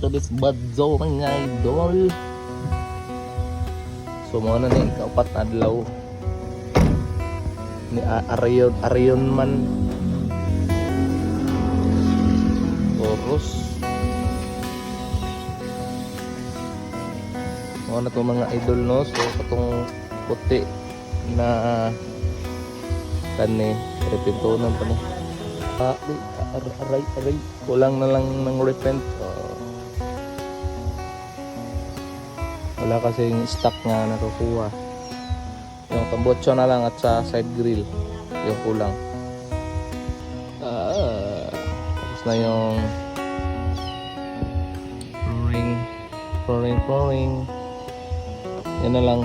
Tulis Badzo mga idol. So mo na ni kaupat na adlaw ni Arion man Oros. Mo na to mga idol no. So katong puti na kani repintonan pa ni. Aray kulang na lang ng repent. Wala kasing stock nga nakukuha. Yung tambotso na lang at sa side grill yung kulang. Tapos na yung pouring. Yan na lang.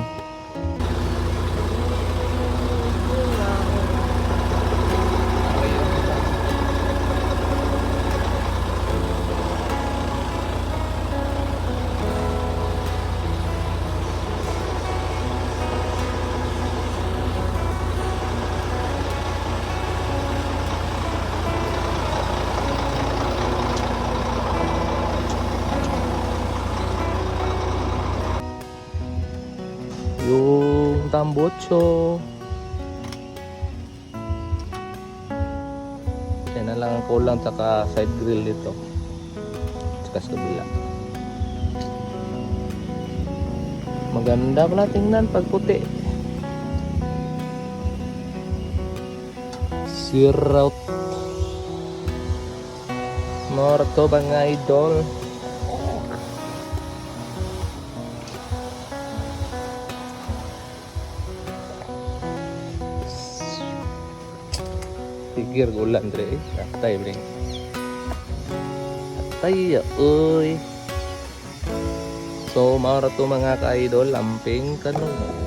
Yung tambotso yan na lang ang kulang, saka side grill dito saka sa kabila. Maganda pala tingnan pag puti. Siraut morto mga idol. Tigir gulan dre, atay bre. Atay uy. So mao ra to mga ka-idol, lamping kanong